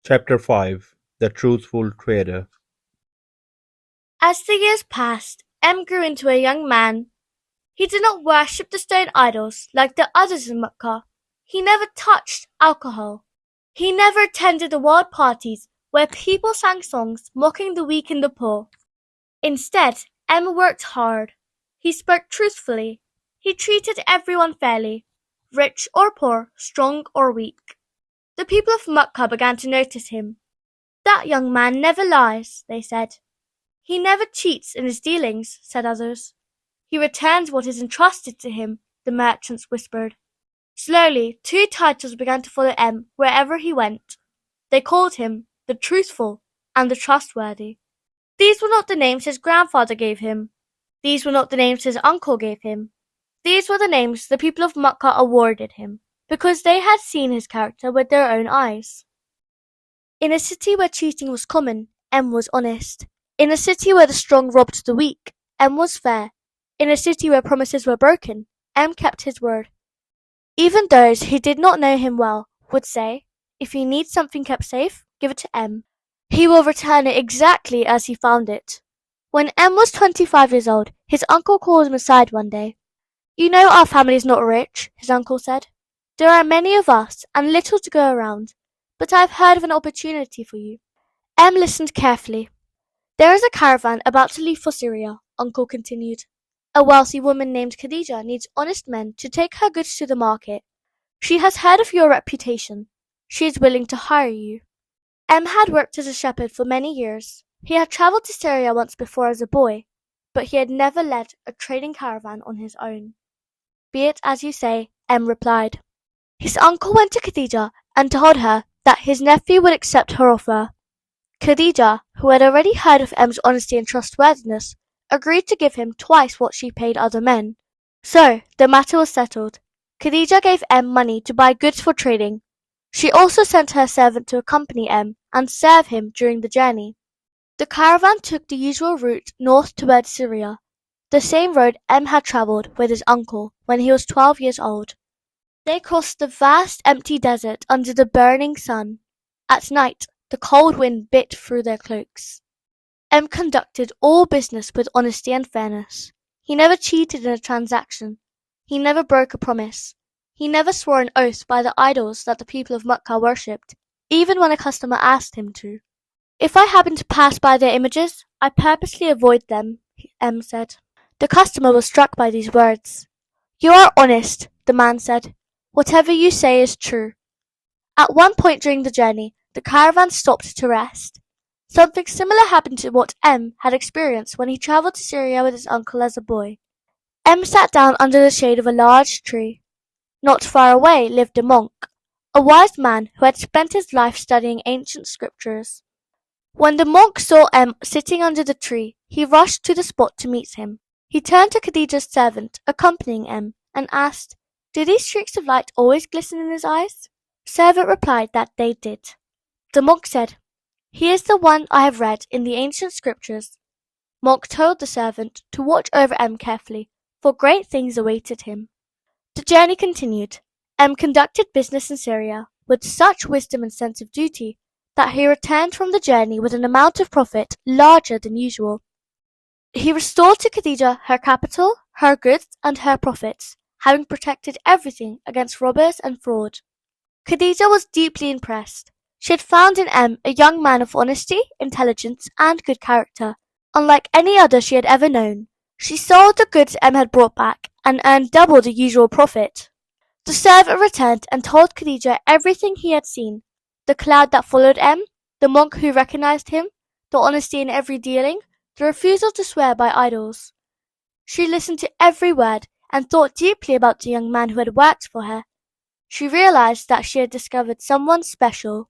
Chapter 5 The Truthful Trader. As the years passed, grew into a young man. He did not worship the stone idols like the others in Mecca. He never touched alcohol. He never attended the wild parties where people sang songs mocking the weak and the poor. Instead, worked hard. He spoke truthfully. He treated everyone fairly, rich or poor, strong or weak. The people of Mecca began to notice him. "That young man never lies," they said. "He never cheats in his dealings," said others. "He returns what is entrusted to him," the merchants whispered. Slowly, two titles began to follow wherever he went. They called him the Truthful and the Trustworthy. These were not the names his grandfather gave him. These were not the names his uncle gave him. These were the names the people of Mecca awarded him, because they had seen his character with their own eyes. In a city where cheating was common, was honest. In a city where the strong robbed the weak, was fair. In a city where promises were broken, kept his word. Even those who did not know him well would say, "If you need something kept safe, give it to M. He will return it exactly as he found it." When was 25 years old, his uncle called him aside one day. "You know our family is not rich," his uncle said. "There are many of us and little to go around, but I have heard of an opportunity for you." Listened carefully. "There is a caravan about to leave for Syria," Uncle continued. "A wealthy woman named Khadija needs honest men to take her goods to the market. She has heard of your reputation. She is willing to hire you." Had worked as a shepherd for many years. He had travelled to Syria once before as a boy, but he had never led a trading caravan on his own. "Be it as you say," replied. His uncle went to Khadija and told her that his nephew would accept her offer. Khadija, who had already heard of M's honesty and trustworthiness, agreed to give him twice what she paid other men. So, the matter was settled. Khadija gave money to buy goods for trading. She also sent her servant to accompany and serve him during the journey. The caravan took the usual route north toward Syria, the same road had travelled with his uncle when he was 12 years old. They crossed the vast empty desert under the burning sun. At night, the cold wind bit through their cloaks. Conducted all business with honesty and fairness. He never cheated in a transaction. He never broke a promise. He never swore an oath by the idols that the people of Mecca worshipped, even when a customer asked him to. "If I happen to pass by their images, I purposely avoid them," said. The customer was struck by these words. "You are honest," the man said. "Whatever you say is true." At one point during the journey, the caravan stopped to rest. Something similar happened to what had experienced when he travelled to Syria with his uncle as a boy. Sat down under the shade of a large tree. Not far away lived a monk, a wise man who had spent his life studying ancient scriptures. When the monk saw sitting under the tree, he rushed to the spot to meet him. He turned to Khadija's servant, accompanying and asked, "Do these streaks of light always glisten in his eyes?" Servant replied that they did. The monk said, "He is the one I have read in the ancient scriptures." Monk told the servant to watch over carefully, for great things awaited him. The journey continued. Conducted business in Syria with such wisdom and sense of duty that he returned from the journey with an amount of profit larger than usual. He restored to Khadija her capital, her goods, and her profits, having protected everything against robbers and fraud. Khadija was deeply impressed. She had found in a young man of honesty, intelligence, and good character, unlike any other she had ever known. She sold the goods had brought back and earned double the usual profit. The servant returned and told Khadija everything he had seen: the cloud that followed the monk who recognized him, the honesty in every dealing, the refusal to swear by idols. She listened to every word and thought deeply about the young man who had worked for her. She realized that she had discovered someone special.